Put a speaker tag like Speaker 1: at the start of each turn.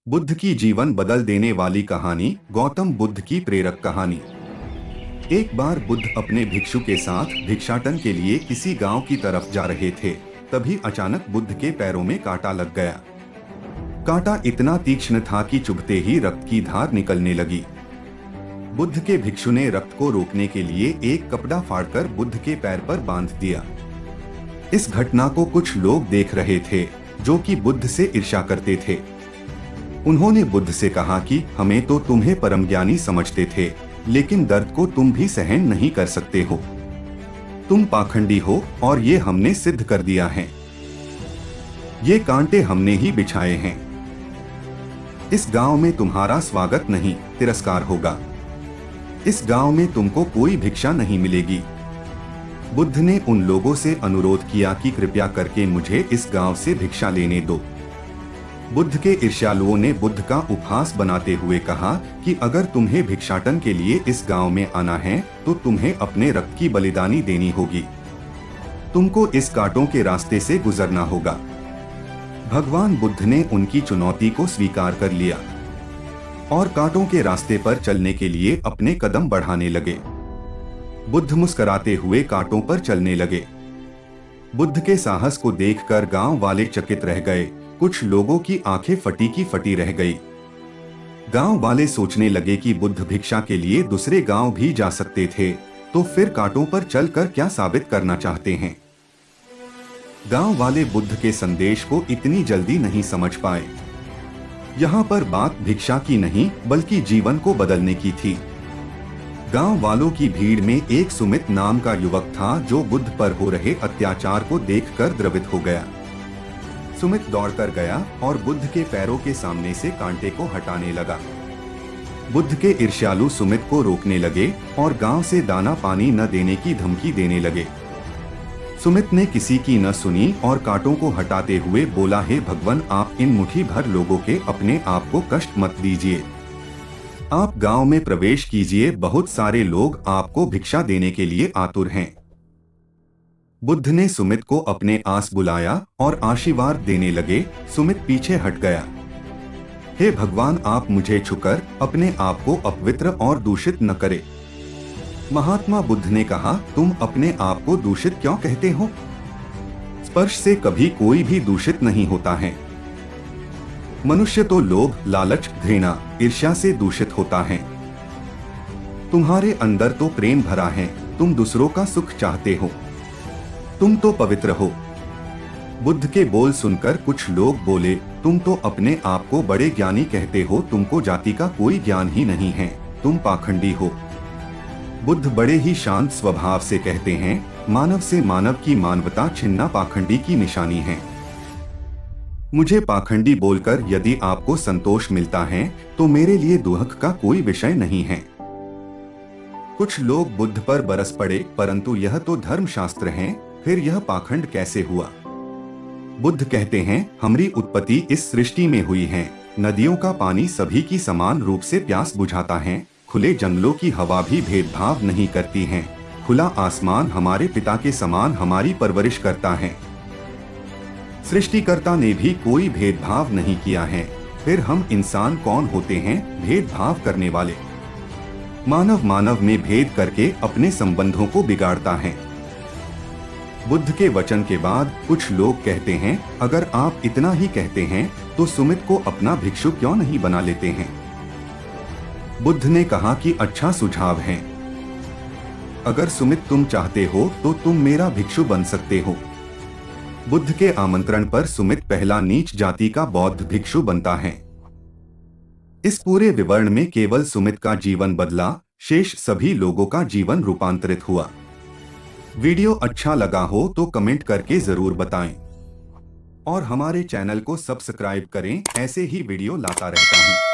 Speaker 1: बुद्ध की जीवन बदल देने वाली कहानी, गौतम बुद्ध की प्रेरक कहानी। एक बार बुद्ध अपने भिक्षु के साथ भिक्षाटन के लिए किसी गांव की तरफ जा रहे थे। तभी अचानक बुद्ध के पैरों में कांटा लग गया। कांटा इतना तीक्ष्ण था कि चुभते ही रक्त की धार निकलने लगी। बुद्ध के भिक्षु ने रक्त को रोकने के लिए एक कपड़ा फाड़कर बुद्ध के पैर पर बांध दिया। इस घटना को कुछ लोग देख रहे थे, जो कि बुद्ध से ईर्ष्या करते थे। उन्होंने बुद्ध से कहा कि हमें तो तुम्हें परम ज्ञानी समझते थे, लेकिन दर्द को तुम भी सहन नहीं कर सकते हो। तुम पाखंडी हो और ये हमने सिद्ध कर दिया है। ये कांटे हमने ही बिछाए हैं। इस गांव में तुम्हारा स्वागत नहीं, तिरस्कार होगा। इस गांव में तुमको कोई भिक्षा नहीं मिलेगी। बुद्ध ने उन लोगों से अनुरोध किया कि कृपया करके मुझे इस गांव से भिक्षा लेने दो। बुद्ध के ईर्ष्यालुओं ने बुद्ध का उपहास बनाते हुए कहा कि अगर तुम्हें भिक्षाटन के लिए इस गांव में आना है तो तुम्हें अपने रक्त की बलिदानी देनी होगी। तुमको इस कांटों के रास्ते से गुजरना होगा। भगवान बुद्ध ने उनकी चुनौती को स्वीकार कर लिया और कांटों के रास्ते पर चलने के लिए अपने कदम बढ़ाने लगे। बुद्ध मुस्कुराते हुए कांटों पर चलने लगे। बुद्ध के साहस को देखकर गांव वाले चकित रह गए। कुछ लोगों की आंखें फटी की फटी रह गई। गांव वाले सोचने लगे कि बुद्ध भिक्षा के लिए दूसरे गांव भी जा सकते थे, तो फिर कांटों पर चलकर क्या साबित करना चाहते हैं। गांव वाले बुद्ध के संदेश को इतनी जल्दी नहीं समझ पाए। यहाँ पर बात भिक्षा की नहीं, बल्कि जीवन को बदलने की थी। गांव वालों की भीड़ में एक सुमित नाम का युवक था, जो बुद्ध पर हो रहे अत्याचार को देखकर द्रवित हो गया। सुमित दौड़कर गया और बुद्ध के पैरों के सामने से कांटे को हटाने लगा। बुद्ध के ईर्ष्यालु सुमित को रोकने लगे और गांव से दाना पानी न देने की धमकी देने लगे। सुमित ने किसी की न सुनी और कांटों को हटाते हुए बोला, हे भगवान, आप इन मुट्ठी भर लोगों के अपने आप को कष्ट मत दीजिए। आप गांव में प्रवेश कीजिए, बहुत सारे लोग आपको भिक्षा देने के लिए आतुर हैं। बुद्ध ने सुमित को अपने आस बुलाया और आशीर्वाद देने लगे। सुमित पीछे हट गया। हे भगवान, आप मुझे छूकर अपने आप को अपवित्र और दूषित न करें। महात्मा बुद्ध ने कहा, तुम अपने आप को दूषित क्यों कहते हो? स्पर्श से कभी कोई भी दूषित नहीं होता है। मनुष्य तो लोभ, लालच, घृणा, ईर्ष्या से दूषित होता है। तुम्हारे अंदर तो प्रेम भरा है। तुम दूसरों का सुख चाहते हो। तुम तो पवित्र हो। बुद्ध के बोल सुनकर कुछ लोग बोले, तुम तो अपने आप को बड़े ज्ञानी कहते हो, तुमको जाति का कोई ज्ञान ही नहीं है, तुम पाखंडी हो। बुद्ध बड़े ही शांत स्वभाव से कहते हैं, मानव से मानव की मानवता छीनना पाखंडी की निशानी है। मुझे पाखंडी बोलकर यदि आपको संतोष मिलता है तो मेरे लिए दुख का कोई विषय नहीं है। कुछ लोग बुद्ध पर बरस पड़े, परंतु यह तो धर्मशास्त्र है, फिर यह पाखंड कैसे हुआ? बुद्ध कहते हैं, हमारी उत्पत्ति इस सृष्टि में हुई है। नदियों का पानी सभी की समान रूप से प्यास बुझाता है। खुले जंगलों की हवा भी भेदभाव नहीं करती है। खुला आसमान हमारे पिता के समान हमारी परवरिश करता है। सृष्टिकर्ता ने भी कोई भेदभाव नहीं किया है। फिर हम इंसान कौन होते हैं भेदभाव करने वाले? मानव मानव में भेद करके अपने संबंधों को बिगाड़ता है। बुद्ध के वचन के बाद कुछ लोग कहते हैं, अगर आप इतना ही कहते हैं तो सुमित को अपना भिक्षु क्यों नहीं बना लेते हैं? बुद्ध ने कहा कि अच्छा सुझाव है। अगर सुमित तुम चाहते हो तो तुम मेरा भिक्षु बन सकते हो। बुद्ध के आमंत्रण पर सुमित पहला नीच जाति का बौद्ध भिक्षु बनता है। इस पूरे विवरण में केवल सुमित का जीवन बदला, शेष सभी लोगों का जीवन रूपांतरित हुआ। वीडियो अच्छा लगा हो तो कमेंट करके जरूर बताएं और हमारे चैनल को सब्सक्राइब करें। ऐसे ही वीडियो लाता रहता हूं।